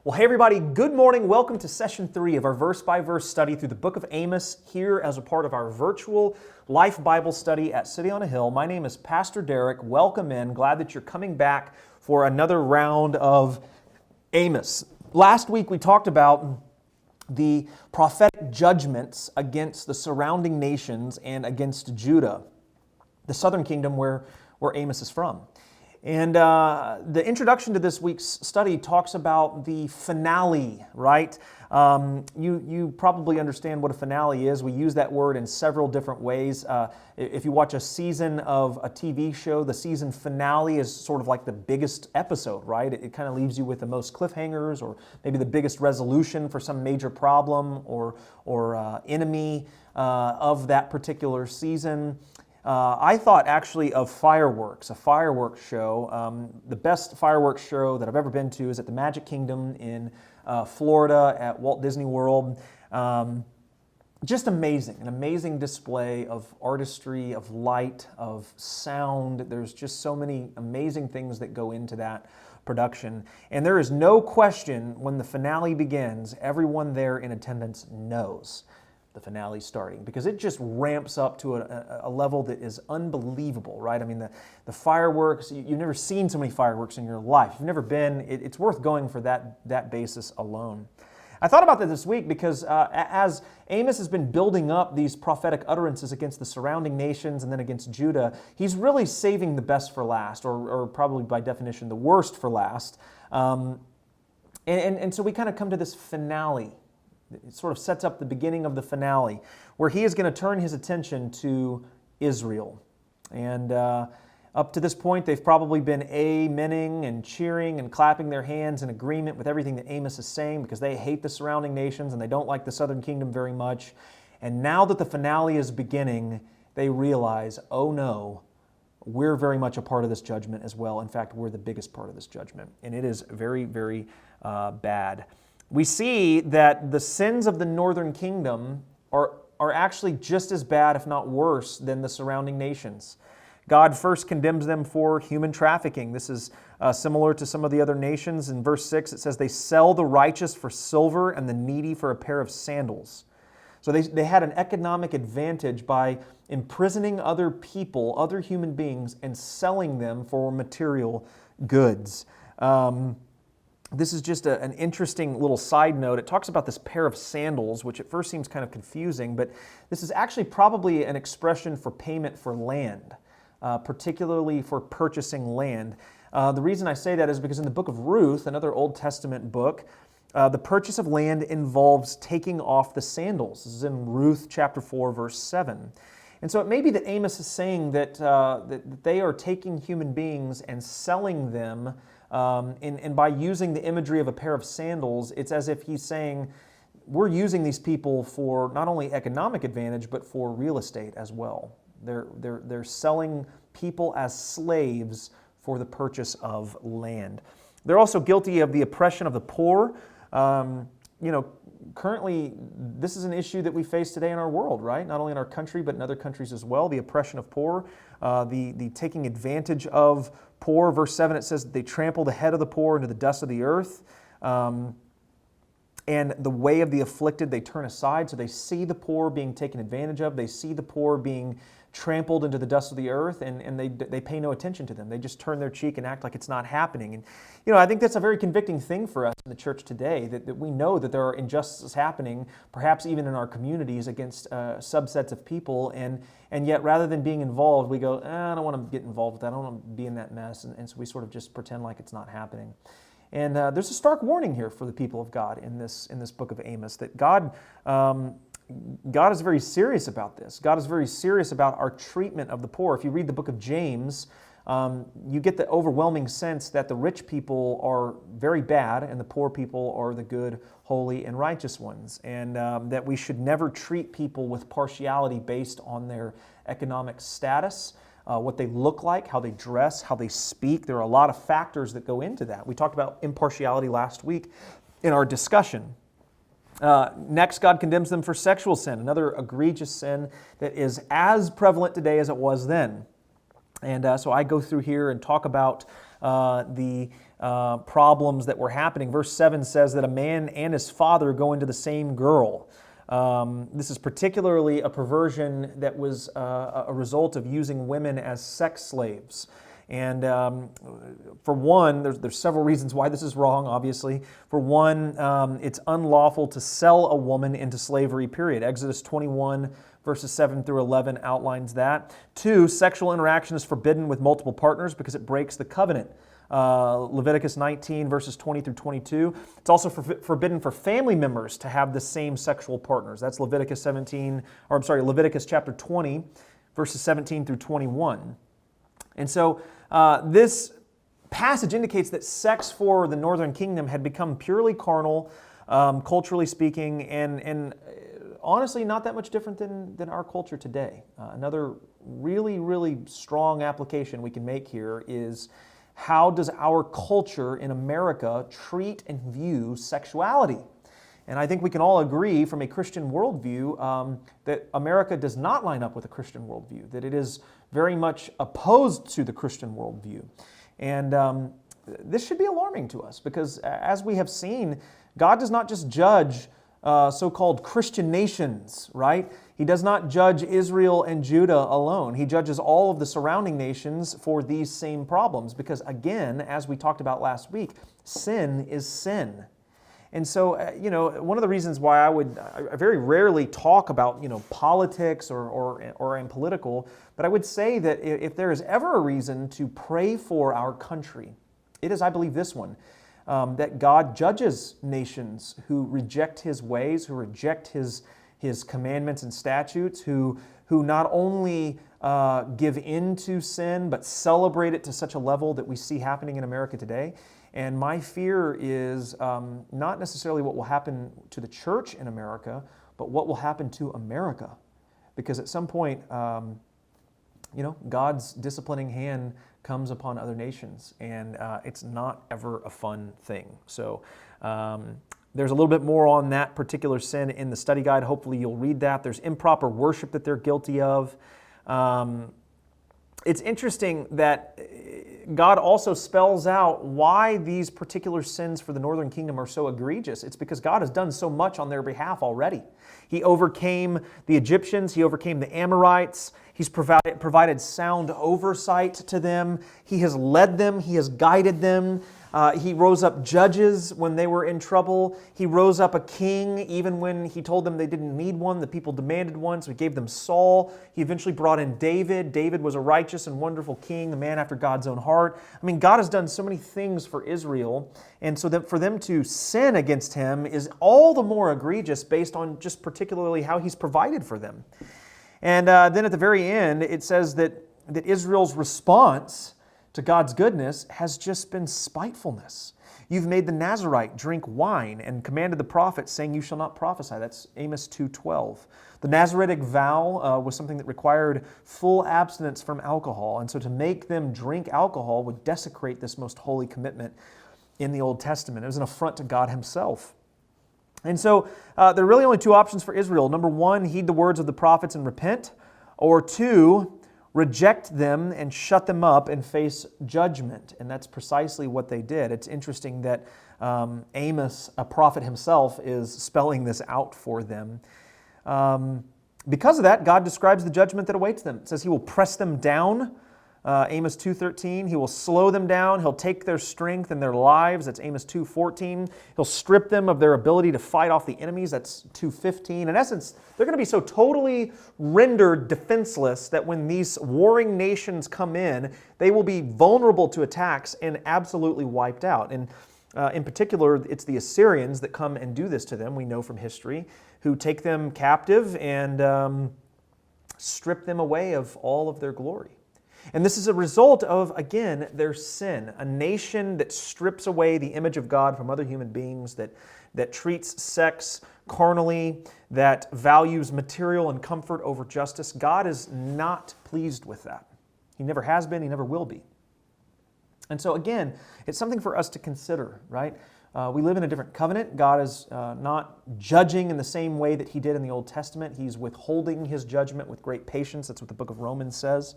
Well, hey everybody, good morning. Welcome to session 3 of our verse-by-verse study through the book of Amos here as a part of our virtual Life Bible study at City on a Hill. My name is Pastor Derrick. Welcome in. Glad that you're coming back for another round of Amos. Last week we talked about the prophetic judgments against the surrounding nations and against Judah, the southern kingdom where Amos is from. And the introduction to this week's study talks about the finale, right? You probably understand what a finale is. We use that word in several different ways. If you watch a season of a TV show, the season finale is sort of like the biggest episode, right? It kind of leaves you with the most cliffhangers or maybe the biggest resolution for some major problem or enemy of that particular season. I thought actually of fireworks, a fireworks show. The best fireworks show that I've ever been to is at the Magic Kingdom in Florida at Walt Disney World. Just amazing, an amazing display of artistry, of light, of sound. There's just so many amazing things that go into that production. And there is no question when the finale begins, everyone there in attendance knows the finale starting, because it just ramps up to a level that is unbelievable, right? I mean, the fireworks, you've never seen so many fireworks in your life. You've never been, it's worth going for that basis alone. I thought about that this week because as Amos has been building up these prophetic utterances against the surrounding nations and then against Judah, he's really saving the best for last, or probably by definition the worst for last. And so we kind of come to this finale. It sort of sets up the beginning of the finale, where he is going to turn his attention to Israel. And up to this point, they've probably been amening and cheering and clapping their hands in agreement with everything that Amos is saying, because they hate the surrounding nations and they don't like the southern kingdom very much. And now that the finale is beginning, they realize, oh no, we're very much a part of this judgment as well. In fact, we're the biggest part of this judgment. And it is very, very bad. We see that the sins of the northern kingdom are actually just as bad, if not worse, than the surrounding nations. God first condemns them for human trafficking. This is similar to some of the other nations. In verse 6, it says, they sell the righteous for silver and the needy for a pair of sandals. So they had an economic advantage by imprisoning other people, other human beings, and selling them for material goods. This is just an interesting little side note. It talks about this pair of sandals, which at first seems kind of confusing, but this is actually probably an expression for payment for land, particularly for purchasing land. The reason I say that is because in the book of Ruth, another Old Testament book, the purchase of land involves taking off the sandals. This is in Ruth chapter 4, verse 7. And so it may be that Amos is saying that they are taking human beings and selling them. And by using the imagery of a pair of sandals, it's as if he's saying, we're using these people for not only economic advantage, but for real estate as well. They're selling people as slaves for the purchase of land. They're also guilty of the oppression of the poor. Currently, this is an issue that we face today in our world, right? Not only in our country, but in other countries as well. The oppression of poor, the taking advantage of poor. Verse 7, it says that they trample the head of the poor into the dust of the earth. And the way of the afflicted they turn aside. So they see the poor being taken advantage of. They see the poor being trampled into the dust of the earth, and they pay no attention to them. They just turn their cheek and act like it's not happening. And I think that's a very convicting thing for us in the church today, that we know that there are injustices happening, perhaps even in our communities, against subsets of people, and yet rather than being involved, we go, I don't want to get involved with that. I don't want to be in that mess. And so we sort of just pretend like it's not happening. And there's a stark warning here for the people of God in this book of Amos, that God is very serious about this. God is very serious about our treatment of the poor. If you read the book of James, you get the overwhelming sense that the rich people are very bad and the poor people are the good, holy, and righteous ones. And that we should never treat people with partiality based on their economic status, what they look like, how they dress, how they speak. There are a lot of factors that go into that. We talked about impartiality last week in our discussion. Next, God condemns them for sexual sin, another egregious sin that is as prevalent today as it was then. And so I go through here and talk about the problems that were happening. Verse 7 says that a man and his father go into the same girl. This is particularly a perversion that was a result of using women as sex slaves. And for one, there's several reasons why this is wrong, obviously. For one, it's unlawful to sell a woman into slavery, period. Exodus 21, verses 7 through 11 outlines that. 2, sexual interaction is forbidden with multiple partners because it breaks the covenant. Leviticus 19, verses 20 through 22. It's also forbidden for family members to have the same sexual partners. That's Leviticus chapter 20, verses 17 through 21. And so this passage indicates that sex for the northern kingdom had become purely carnal, culturally speaking, and honestly not that much different than our culture today. Another really, really strong application we can make here is, how does our culture in America treat and view sexuality? And I think we can all agree from a Christian worldview that America does not line up with a Christian worldview, that it is very much opposed to the Christian worldview. And this should be alarming to us because, as we have seen, God does not just judge so-called Christian nations, right? He does not judge Israel and Judah alone. He judges all of the surrounding nations for these same problems because, again, as we talked about last week, sin is sin. And so, one of the reasons why I very rarely talk about, politics or am political, but I would say that if there is ever a reason to pray for our country, it is, I believe, this one. That God judges nations who reject His ways, who reject His commandments and statutes, who not only give in to sin, but celebrate it to such a level that we see happening in America today. And my fear is not necessarily what will happen to the church in America, but what will happen to America. Because at some point, God's disciplining hand comes upon other nations, and it's not ever a fun thing. So there's a little bit more on that particular sin in the study guide. Hopefully you'll read that. There's improper worship that they're guilty of. It's interesting that God also spells out why these particular sins for the northern kingdom are so egregious. It's because God has done so much on their behalf already. He overcame the Egyptians. He overcame the Amorites. He's provided sound oversight to them. He has led them. He has guided them. He rose up judges when they were in trouble. He rose up a king even when He told them they didn't need one. The people demanded one, so He gave them Saul. He eventually brought in David. David was a righteous and wonderful king, a man after God's own heart. I mean, God has done so many things for Israel, and so that for them to sin against Him is all the more egregious based on just particularly how He's provided for them. And then at the very end, it says that Israel's response to God's goodness has just been spitefulness. You've made the Nazirite drink wine and commanded the prophet, saying, you shall not prophesy. That's Amos 2:12. The Naziritic vow was something that required full abstinence from alcohol, and so to make them drink alcohol would desecrate this most holy commitment in the Old Testament. It was an affront to God Himself. And so there are really only two options for Israel. Number one, heed the words of the prophets and repent. Or two, reject them and shut them up and face judgment. And that's precisely what they did. It's interesting that Amos, a prophet himself, is spelling this out for them. Because of that, God describes the judgment that awaits them. It says He will press them down. Amos 2:13, He will slow them down. He'll take their strength and their lives. That's Amos 2:14. He'll strip them of their ability to fight off the enemies. That's 2:15. In essence, they're going to be so totally rendered defenseless that when these warring nations come in, they will be vulnerable to attacks and absolutely wiped out. And in particular, it's the Assyrians that come and do this to them, we know from history, who take them captive and strip them away of all of their glory. And this is a result of, again, their sin. A nation that strips away the image of God from other human beings, that treats sex carnally, that values material and comfort over justice. God is not pleased with that. He never has been, He never will be. And so again, it's something for us to consider, right? We live in a different covenant. God is not judging in the same way that He did in the Old Testament. He's withholding His judgment with great patience. That's what the book of Romans says.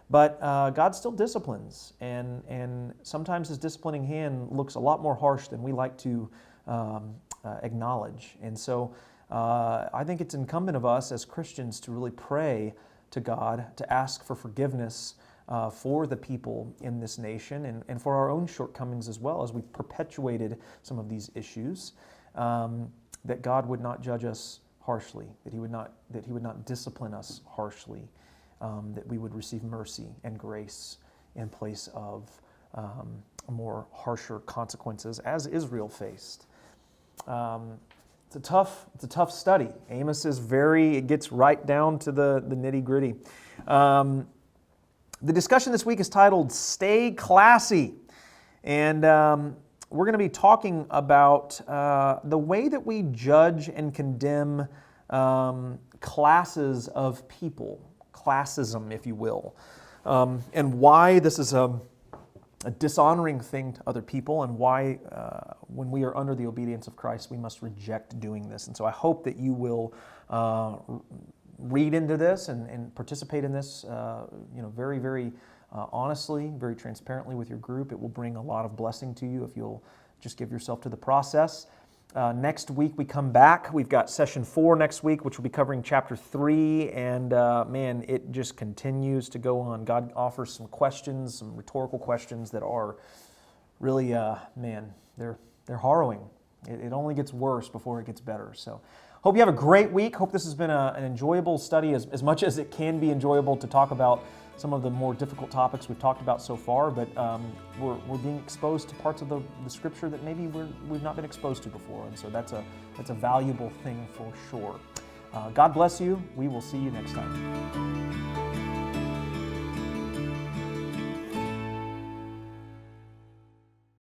But God still disciplines, and sometimes His disciplining hand looks a lot more harsh than we like to acknowledge. And so I think it's incumbent of us as Christians to really pray to God, to ask for forgiveness for the people in this nation and for our own shortcomings as well, as we perpetuated some of these issues, that God would not judge us harshly, that He would not discipline us harshly, that we would receive mercy and grace in place of more harsher consequences, as Israel faced. It's a tough study. Amos is it gets right down to the nitty-gritty. The discussion this week is titled Stay Classy. And we're going to be talking about the way that we judge and condemn classes of people, classism, if you will, and why this is a dishonoring thing to other people, and why when we are under the obedience of Christ, we must reject doing this. And so I hope that you will read into this and participate in this very, very honestly, very transparently with your group. It will bring a lot of blessing to you if you'll just give yourself to the process. Next week we come back. We've got session 4 next week, which will be covering chapter 3, and man, it just continues to go on. God offers some questions, some rhetorical questions that are really, they're harrowing. It only gets worse before it gets better. So hope you have a great week. Hope this has been an enjoyable study, as much as it can be enjoyable to talk about some of the more difficult topics we've talked about so far, but we're being exposed to parts of the Scripture that maybe we've not been exposed to before, and so that's a valuable thing for sure. God bless you. We will see you next time.